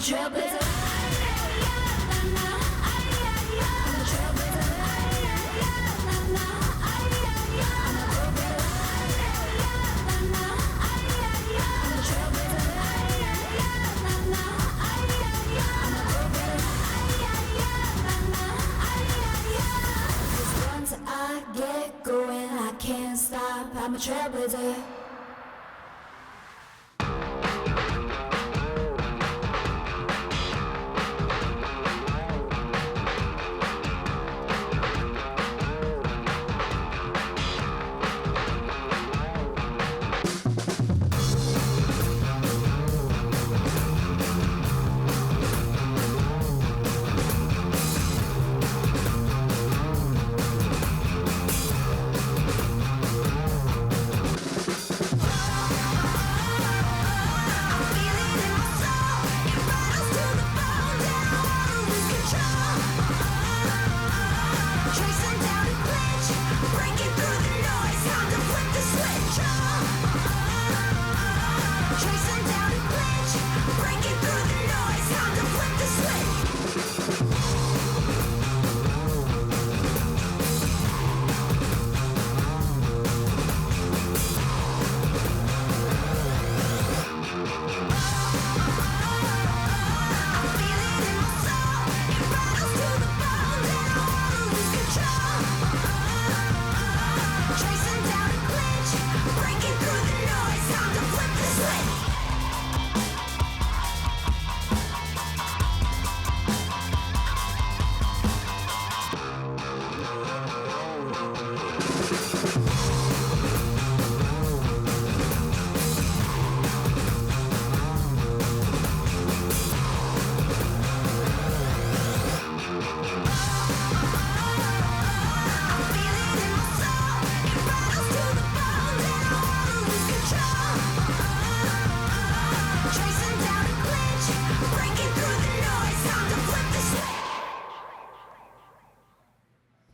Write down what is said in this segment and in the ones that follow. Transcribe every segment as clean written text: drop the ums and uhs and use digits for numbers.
trailblazer. I'm a trailblazer.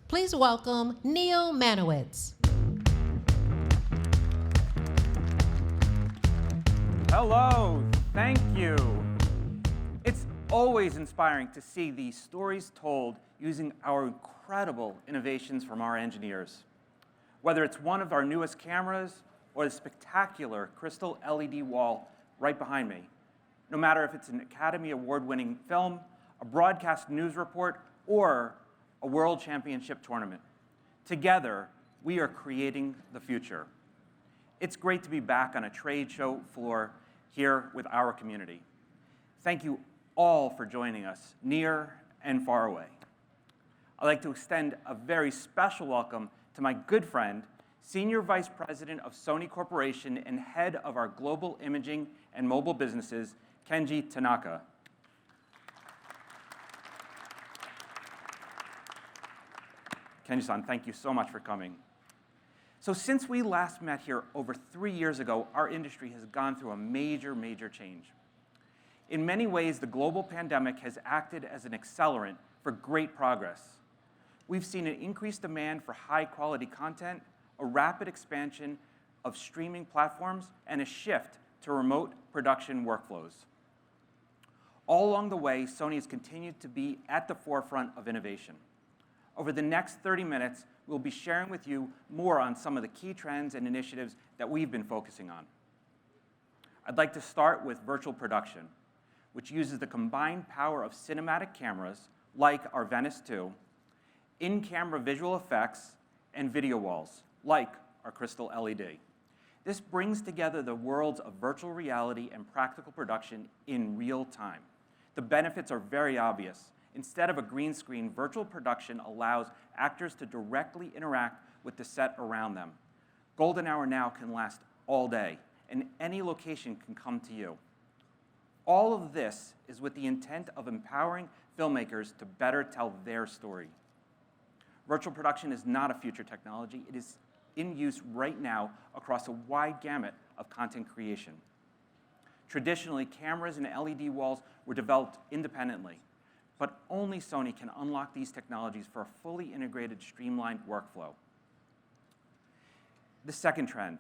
Please welcome Neil Manowitz. Hello, thank you. It's always inspiring to see these stories told using our incredible innovations from our engineers. Whether it's one of our newest cameras or the spectacular crystal LED wall right behind me. No matter if it's an Academy Award-winning film, a broadcast news report, or a World Championship tournament. Together, we are creating the future. It's great to be back on a trade show floor here with our community. Thank you all for joining us, near and far away. I'd like to extend a very special welcome to my good friend, Senior Vice President of Sony Corporation and Head of our Global Imaging and Mobile Businesses, Kenji Tanaka. Kenji-san, thank you so much for coming. So since we last met here over 3 years ago, our industry has gone through a major, major change. In many ways, the global pandemic has acted as an accelerant for great progress. We've seen an increased demand for high-quality content, a rapid expansion of streaming platforms, and a shift to remote production workflows. All along the way, Sony has continued to be at the forefront of innovation. Over the next 30 minutes, we'll be sharing with you more on some of the key trends and initiatives that we've been focusing on. I'd like to start with virtual production, which uses the combined power of cinematic cameras, like our Venice 2, in-camera visual effects, and video walls, like our Crystal LED. This brings together the worlds of virtual reality and practical production in real time. The benefits are very obvious. Instead of a green screen, virtual production allows actors to directly interact with the set around them. Golden hour now can last all day, and any location can come to you. All of this is with the intent of empowering filmmakers to better tell their story. Virtual production is not a future technology. It is in use right now across a wide gamut of content creation. Traditionally, cameras and LED walls were developed independently, but only Sony can unlock these technologies for a fully integrated, streamlined workflow. The second trend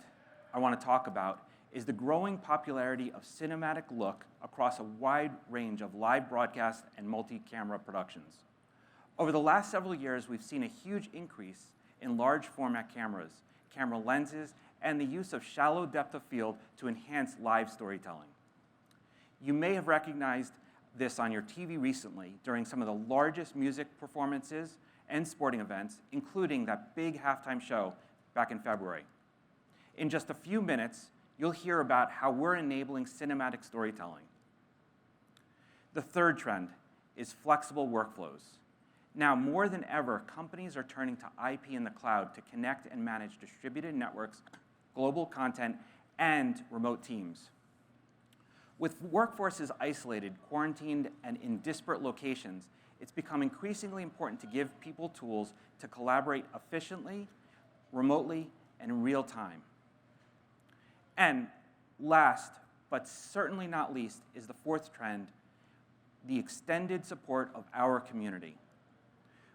I want to talk about is the growing popularity of cinematic look across a wide range of live broadcast and multi-camera productions. Over the last several years, we've seen a huge increase in large format cameras, camera lenses, and the use of shallow depth of field to enhance live storytelling. You may have recognized this on your TV recently during some of the largest music performances and sporting events, including that big halftime show back in February. In just a few minutes, you'll hear about how we're enabling cinematic storytelling. The third trend is flexible workflows. Now, more than ever, companies are turning to IP in the cloud to connect and manage distributed networks, global content, and remote teams. With workforces isolated, quarantined, and in disparate locations, it's become increasingly important to give people tools to collaborate efficiently, remotely, and in real time. And last, but certainly not least, is the fourth trend, the extended support of our community.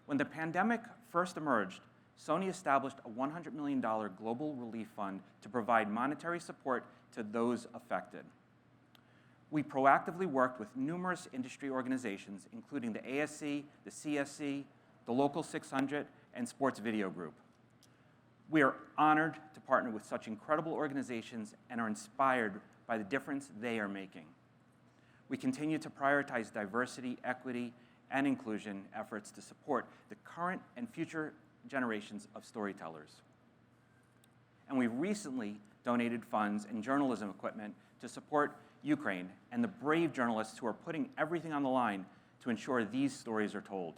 When the pandemic first emerged, Sony established a $100 million global relief fund to provide monetary support to those affected. We proactively worked with numerous industry organizations, including the ASC, the CSC, the Local 600, and Sports Video Group. We are honored to partner with such incredible organizations and are inspired by the difference they are making. We continue to prioritize diversity, equity, and inclusion efforts to support the current and future generations of storytellers. And we've recently donated funds and journalism equipment to support Ukraine and the brave journalists who are putting everything on the line to ensure these stories are told.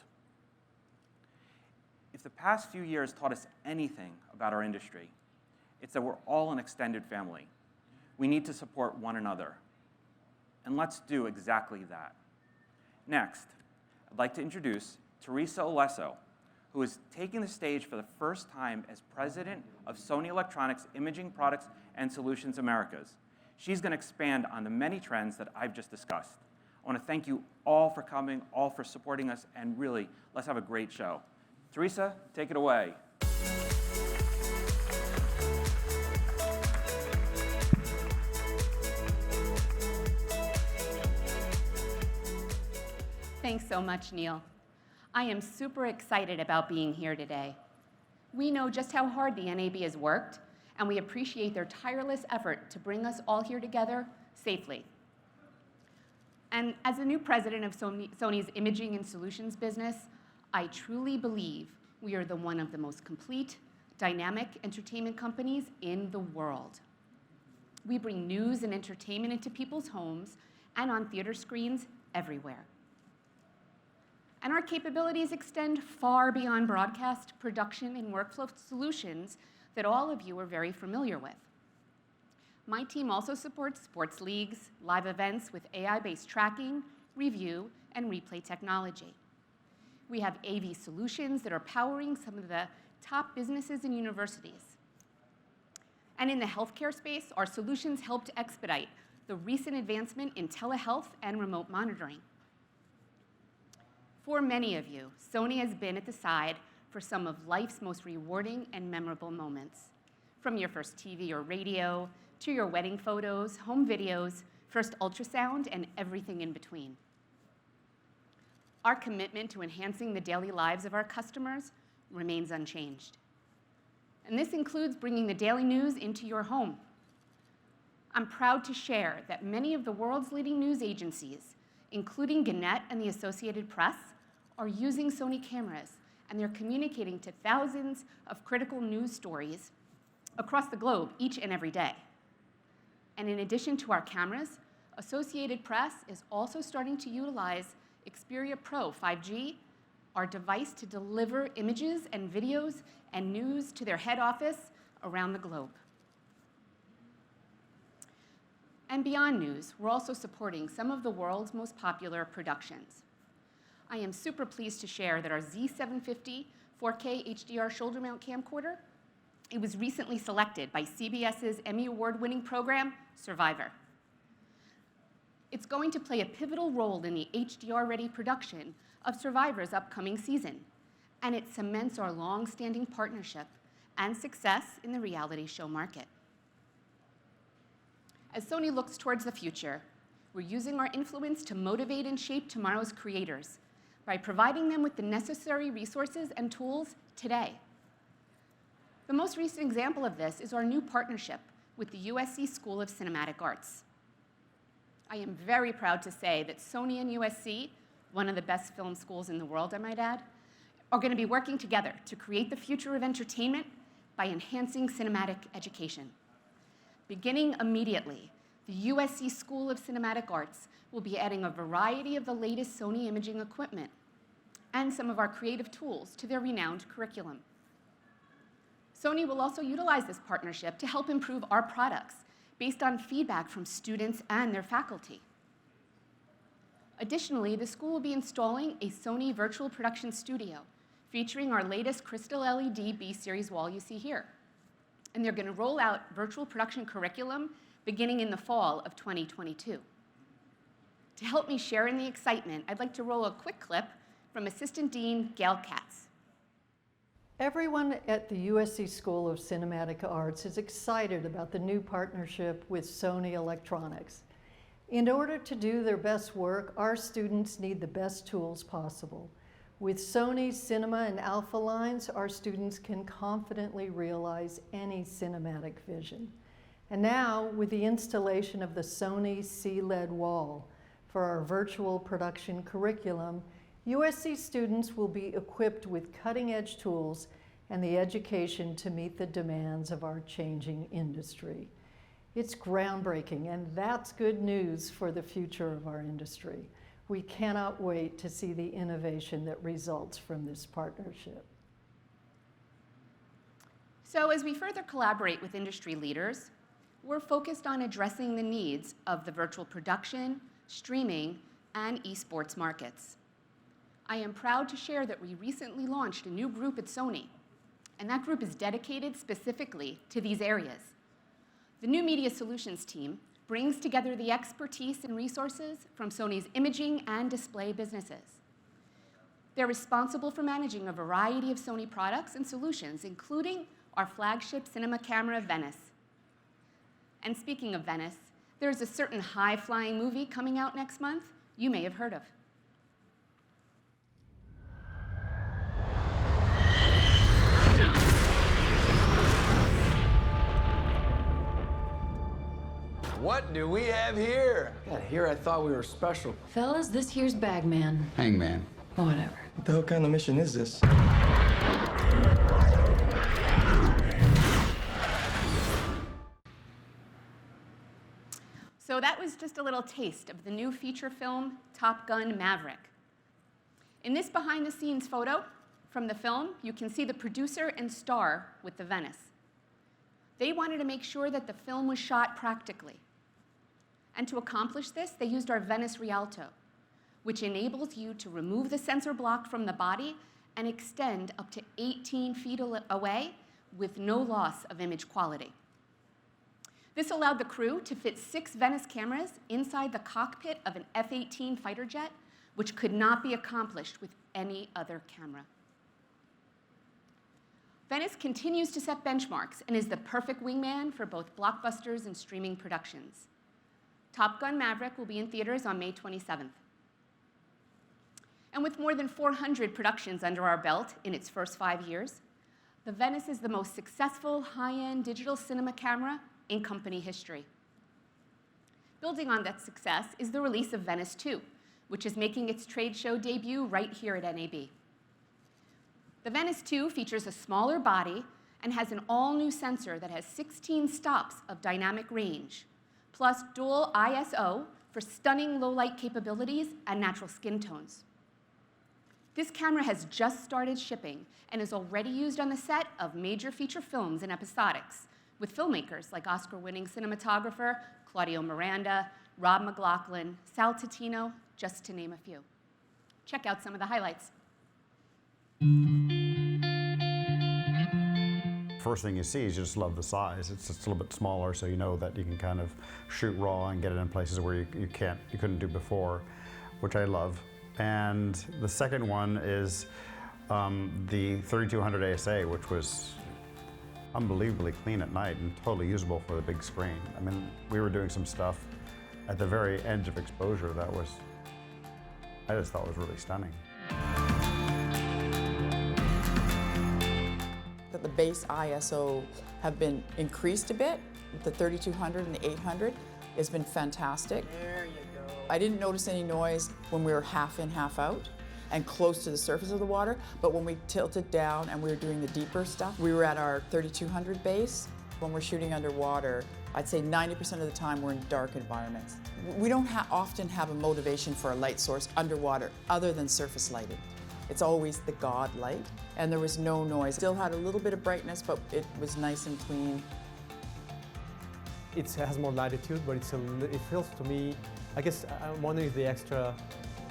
If the past few years taught us anything about our industry, it's that we're all an extended family. We need to support one another. And let's do exactly that. Next, I'd like to introduce Teresa Olesso, who is taking the stage for the first time as president of Sony Electronics Imaging Products and Solutions Americas. She's going to expand on the many trends that I've just discussed. I want to thank you all for coming, all for supporting us, and really, let's have a great show. Teresa, take it away. Thanks so much, Neil. I am super excited about being here today. We know just how hard the NAB has worked, and we appreciate their tireless effort to bring us all here together safely. And as the new president of Sony's Imaging and Solutions business, I truly believe we are one of the most complete, dynamic entertainment companies in the world. We bring news and entertainment into people's homes and on theater screens everywhere. And our capabilities extend far beyond broadcast, production, and workflow solutions that all of you are very familiar with. My team also supports sports leagues, live events with AI-based tracking, review, and replay technology. We have AV solutions that are powering some of the top businesses and universities. And in the healthcare space, our solutions helped expedite the recent advancement in telehealth and remote monitoring. For many of you, Sony has been at the side for some of life's most rewarding and memorable moments. From your first TV or radio, to your wedding photos, home videos, first ultrasound, and everything in between. Our commitment to enhancing the daily lives of our customers remains unchanged. And this includes bringing the daily news into your home. I'm proud to share that many of the world's leading news agencies, including Gannett and the Associated Press, are using Sony cameras, and they're communicating to thousands of critical news stories across the globe each and every day. And in addition to our cameras, Associated Press is also starting to utilize Xperia Pro 5G, our device to deliver images and videos and news to their head office around the globe. And beyond news, we're also supporting some of the world's most popular productions. I am super pleased to share that our Z750 4K HDR shoulder mount camcorder, it was recently selected by CBS's Emmy Award-winning program, Survivor. It's going to play a pivotal role in the HDR-ready production of Survivor's upcoming season, and it cements our long-standing partnership and success in the reality show market. As Sony looks towards the future, we're using our influence to motivate and shape tomorrow's creators by providing them with the necessary resources and tools today. The most recent example of this is our new partnership with the USC School of Cinematic Arts. I am very proud to say that Sony and USC, one of the best film schools in the world, I might add, are going to be working together to create the future of entertainment by enhancing cinematic education. Beginning immediately, the USC School of Cinematic Arts will be adding a variety of the latest Sony imaging equipment and some of our creative tools to their renowned curriculum. Sony will also utilize this partnership to help improve our products based on feedback from students and their faculty. Additionally, the school will be installing a Sony virtual production studio featuring our latest Crystal LED B-Series wall you see here. And they're going to roll out virtual production curriculum beginning in the fall of 2022. To help me share in the excitement, I'd like to roll a quick clip from Assistant Dean Gail Katz. Everyone at the USC School of Cinematic Arts is excited about the new partnership with Sony Electronics. In order to do their best work, our students need the best tools possible. With Sony's Cinema and Alpha lines, our students can confidently realize any cinematic vision. And now, with the installation of the Sony C-LED wall for our virtual production curriculum, USC students will be equipped with cutting-edge tools and the education to meet the demands of our changing industry. It's groundbreaking, and that's good news for the future of our industry. We cannot wait to see the innovation that results from this partnership. So as we further collaborate with industry leaders, we're focused on addressing the needs of the virtual production, streaming, and esports markets. I am proud to share that we recently launched a new group at Sony, and that group is dedicated specifically to these areas. The new Media Solutions team brings together the expertise and resources from Sony's imaging and display businesses. They're responsible for managing a variety of Sony products and solutions, including our flagship cinema camera, Venice. And speaking of Venice, there's a certain high-flying movie coming out next month you may have heard of. What do we have here? God, here I thought we were special. Fellas, this here's Bagman. Hangman. Whatever. What the hell kind of mission is this? So that was just a little taste of the new feature film, Top Gun: Maverick. In this behind-the-scenes photo from the film, you can see the producer and star with the Venice. They wanted to make sure that the film was shot practically. And to accomplish this, they used our Venice Rialto, which enables you to remove the sensor block from the body and extend up to 18 feet away with no loss of image quality. This allowed the crew to fit 6 Venice cameras inside the cockpit of an F-18 fighter jet, which could not be accomplished with any other camera. Venice continues to set benchmarks and is the perfect wingman for both blockbusters and streaming productions. Top Gun: Maverick will be in theaters on May 27th. And with more than 400 productions under our belt in its first 5 years, the Venice is the most successful high-end digital cinema camera in company history. Building on that success is the release of Venice 2, which is making its trade show debut right here at NAB. The Venice 2 features a smaller body and has an all-new sensor that has 16 stops of dynamic range, plus dual ISO for stunning low-light capabilities and natural skin tones. This camera has just started shipping and is already used on the set of major feature films and episodics with filmmakers like Oscar-winning cinematographer Claudio Miranda, Rob McLaughlin, Sal Titino, just to name a few. Check out some of the highlights. First thing you see is you just love the size. It's just a little bit smaller, so you know that you can kind of shoot raw and get it in places where you couldn't do before, which I love. And the second one is the 3200 ASA, which was unbelievably clean at night and totally usable for the big screen. I mean, we were doing some stuff at the very edge of exposure that was, I just thought was really stunning. That the base ISO have been increased a bit. The 3200 and the 800 has been fantastic. There you go. I didn't notice any noise when we were half in, half out and close to the surface of the water, but when we tilted down and we were doing the deeper stuff, we were at our 3200 base. When we're shooting underwater, I'd say 90% of the time we're in dark environments. We don't often have a motivation for a light source underwater other than surface lighting. It's always the God light, and there was no noise. Still had a little bit of brightness, but it was nice and clean. It has more latitude, but it feels to me, I guess I'm wondering if the extra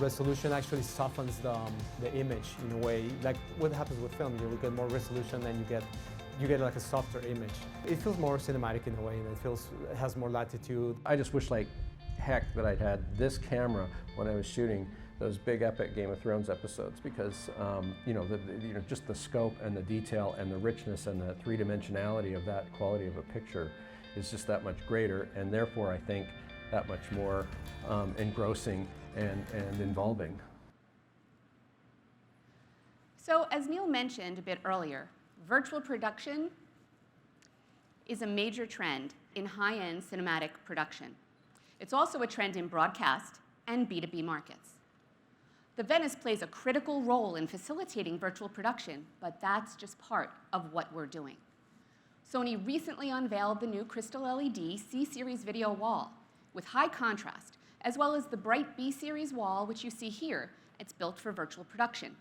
resolution actually softens the image in a way. Like what happens with film, you get more resolution and you get like a softer image. It feels more cinematic in a way, and it has more latitude. I just wish like heck that I'd had this camera when I was shooting those big epic Game of Thrones episodes, because just the scope and the detail and the richness and the three-dimensionality of that quality of a picture is just that much greater, and therefore I think that much more engrossing and involving. So as Neil mentioned a bit earlier, virtual production is a major trend in high-end cinematic production. It's also a trend in broadcast and B2B markets. The Venice plays a critical role in facilitating virtual production, but that's just part of what we're doing. Sony recently unveiled the new Crystal LED C-Series video wall with high contrast, as well as the bright B-Series wall, which you see here. It's built for virtual production.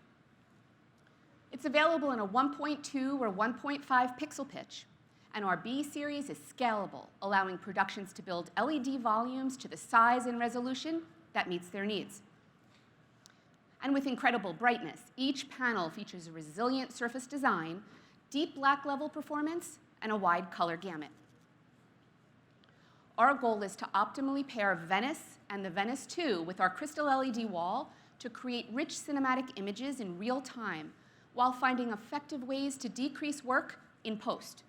It's available in a 1.2 or 1.5 pixel pitch, and our B-Series is scalable, allowing productions to build LED volumes to the size and resolution that meets their needs. And with incredible brightness, each panel features a resilient surface design, deep black level performance, and a wide color gamut. Our goal is to optimally pair Venice and the Venice 2 with our Crystal LED wall to create rich cinematic images in real time while finding effective ways to decrease work in post.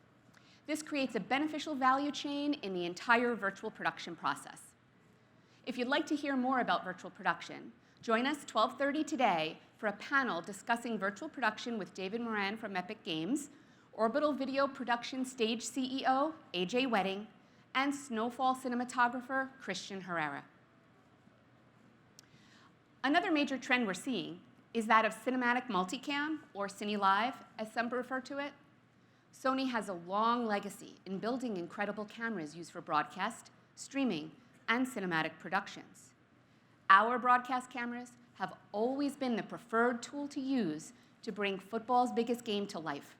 This creates a beneficial value chain in the entire virtual production process. If you'd like to hear more about virtual production, join us 12:30 today for a panel discussing virtual production with David Moran from Epic Games, Orbital Video Production Stage CEO AJ Wedding, and Snowfall cinematographer Christian Herrera. Another major trend we're seeing is that of cinematic multicam, or Cine Live, as some refer to it. Sony has a long legacy in building incredible cameras used for broadcast, streaming, and cinematic productions. Our broadcast cameras have always been the preferred tool to use to bring football's biggest game to life.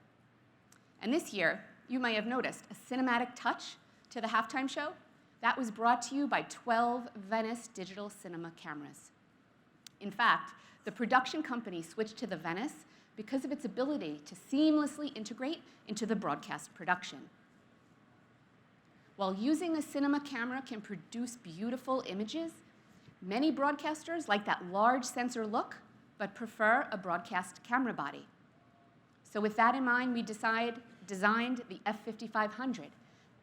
And this year, you may have noticed a cinematic touch to the halftime show that was brought to you by 12 Venice digital cinema cameras. In fact, the production company switched to the Venice because of its ability to seamlessly integrate into the broadcast production. While using a cinema camera can produce beautiful images, many broadcasters like that large sensor look, but prefer a broadcast camera body. So with that in mind, we designed the F5500,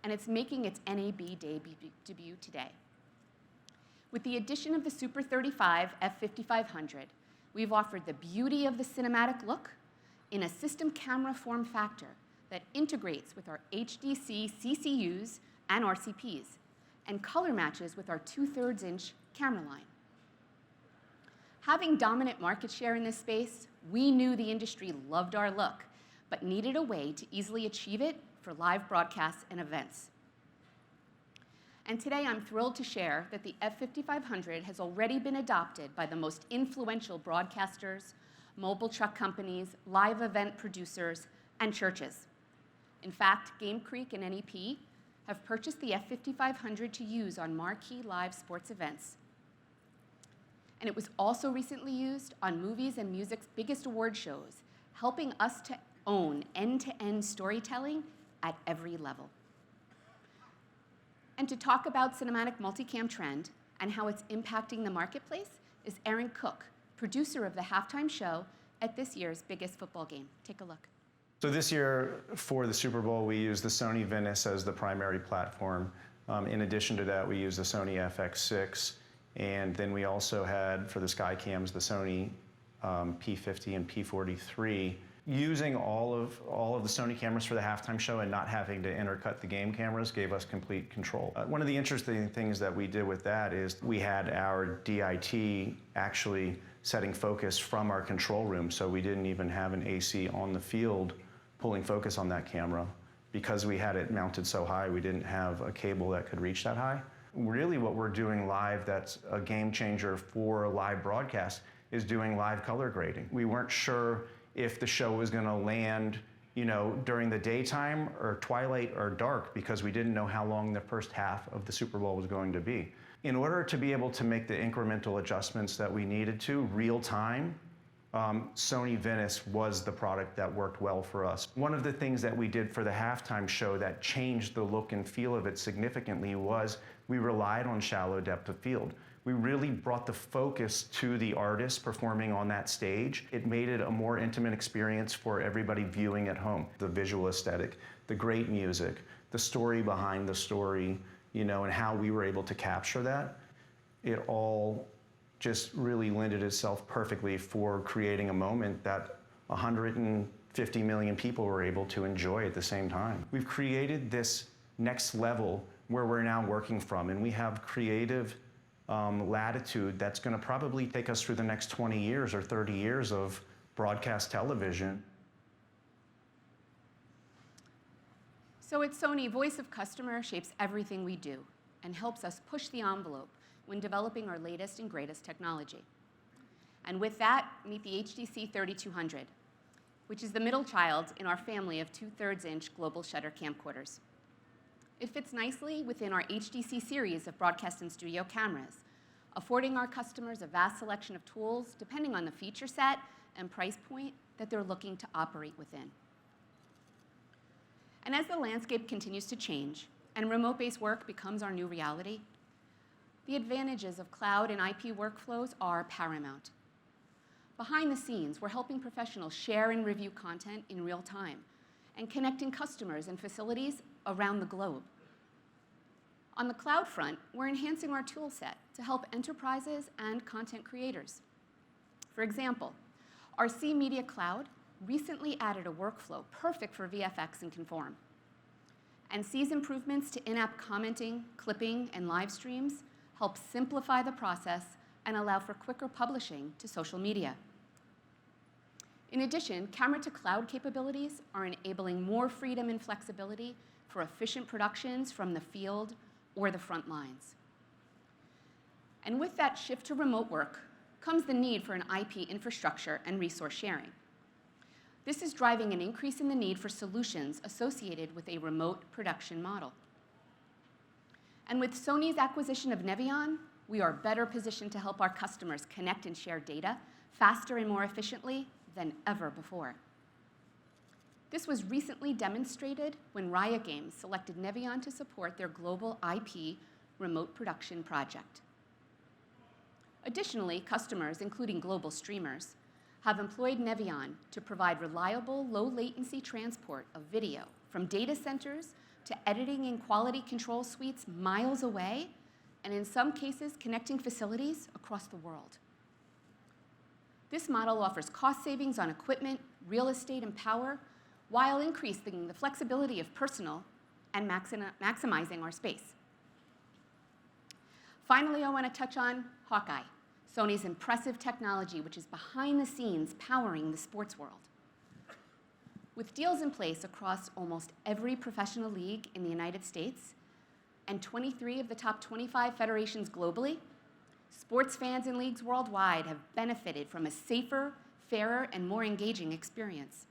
and it's making its NAB debut today. With the addition of the Super 35 F5500, we've offered the beauty of the cinematic look in a system camera form factor that integrates with our HDC CCUs and RCPs, and color matches with our 2/3 inch camera line. Having dominant market share in this space, we knew the industry loved our look, but needed a way to easily achieve it for live broadcasts and events. And today I'm thrilled to share that the F5500 has already been adopted by the most influential broadcasters, mobile truck companies, live event producers, and churches. In fact, Game Creek and NEP have purchased the F5500 to use on marquee live sports events. And it was also recently used on movies and music's biggest award shows, helping us to own end-to-end storytelling at every level. And to talk about cinematic multicam trend and how it's impacting the marketplace is Aaron Cook, producer of the halftime show at this year's biggest football game. Take a look. So this year for the Super Bowl, we used the Sony Venice as the primary platform. In addition to that, we used the Sony FX6, and then we also had, for the Skycams, the Sony P50 and P43. Using all of the Sony cameras for the halftime show and not having to intercut the game cameras gave us complete control. One of the interesting things that we did with that is we had our DIT actually setting focus from our control room, so we didn't even have an AC on the field pulling focus on that camera. Because we had it mounted so high, we didn't have a cable that could reach that high. Really what we're doing live that's a game changer for live broadcast is doing live color grading. We weren't sure if the show was gonna land, during the daytime or twilight or dark, because we didn't know how long the first half of the Super Bowl was going to be. In order to be able to make the incremental adjustments that we needed to real time, Sony Venice was the product that worked well for us. One of the things that we did for the halftime show that changed the look and feel of it significantly was we relied on shallow depth of field. We really brought the focus to the artist performing on that stage. It made it a more intimate experience for everybody viewing at home. The visual aesthetic, the great music, the story behind the story, and how we were able to capture that, it all just really lended itself perfectly for creating a moment that 150 million people were able to enjoy at the same time. We've created this next level where we're now working from, and we have creative latitude that's going to probably take us through the next 20 years or 30 years of broadcast television. So at Sony, voice of customer shapes everything we do and helps us push the envelope when developing our latest and greatest technology. And with that, meet the HDC 3200, which is the middle child in our family of 2/3 inch global shutter camcorders. It fits nicely within our HDC series of broadcast and studio cameras, affording our customers a vast selection of tools depending on the feature set and price point that they're looking to operate within. And as the landscape continues to change and remote-based work becomes our new reality, the advantages of cloud and IP workflows are paramount. Behind the scenes, we're helping professionals share and review content in real time and connecting customers and facilities around the globe. On the cloud front, we're enhancing our tool set to help enterprises and content creators. For example, our C Media Cloud recently added a workflow perfect for VFX and Conform. And C's improvements to in-app commenting, clipping, and live streams help simplify the process and allow for quicker publishing to social media. In addition, camera-to-cloud capabilities are enabling more freedom and flexibility for efficient productions from the field or the front lines. And with that shift to remote work comes the need for an IP infrastructure and resource sharing. This is driving an increase in the need for solutions associated with a remote production model. And with Sony's acquisition of Nevion, we are better positioned to help our customers connect and share data faster and more efficiently than ever before. This was recently demonstrated when Riot Games selected Nevion to support their global IP remote production project. Additionally, customers, including global streamers, have employed Nevion to provide reliable, low-latency transport of video from data centers to editing and quality control suites miles away, and in some cases, connecting facilities across the world. This model offers cost savings on equipment, real estate, and power, while increasing the flexibility of personnel and maximizing our space. Finally, I want to touch on Hawkeye, Sony's impressive technology, which is behind the scenes powering the sports world. With deals in place across almost every professional league in the United States and 23 of the top 25 federations globally, sports fans and leagues worldwide have benefited from a safer, fairer, and more engaging experience.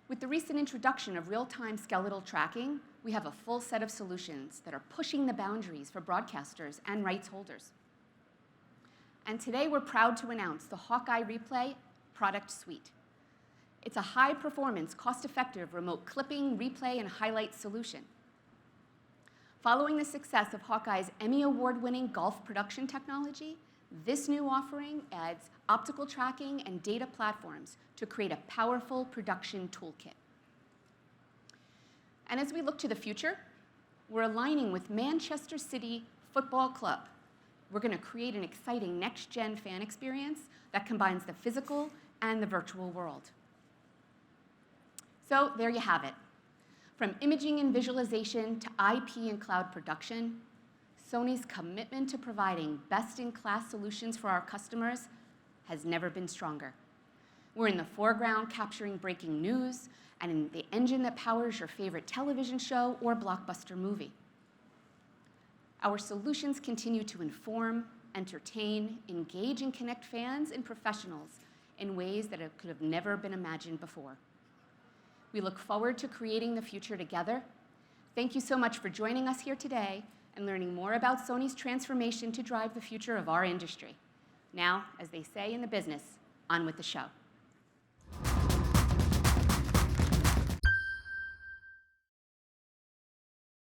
With the recent introduction of real-time skeletal tracking, we have a full set of solutions that are pushing the boundaries for broadcasters and rights holders. And today we're proud to announce the Hawkeye Replay product suite. It's a high-performance, cost-effective remote clipping, replay, and highlight solution. Following the success of Hawkeye's Emmy Award-winning golf production technology, this new offering adds optical tracking, and data platforms to create a powerful production toolkit. And as we look to the future, we're aligning with Manchester City Football Club. We're going to create an exciting next-gen fan experience that combines the physical and the virtual world. So there you have it. From imaging and visualization to IP and cloud production, Sony's commitment to providing best-in-class solutions for our customers has never been stronger. We're in the foreground capturing breaking news and in the engine that powers your favorite television show or blockbuster movie. Our solutions continue to inform, entertain, engage, and connect fans and professionals in ways that could have never been imagined before. We look forward to creating the future together. Thank you so much for joining us here today and learning more about Sony's transformation to drive the future of our industry. Now, as they say in the business, on with the show.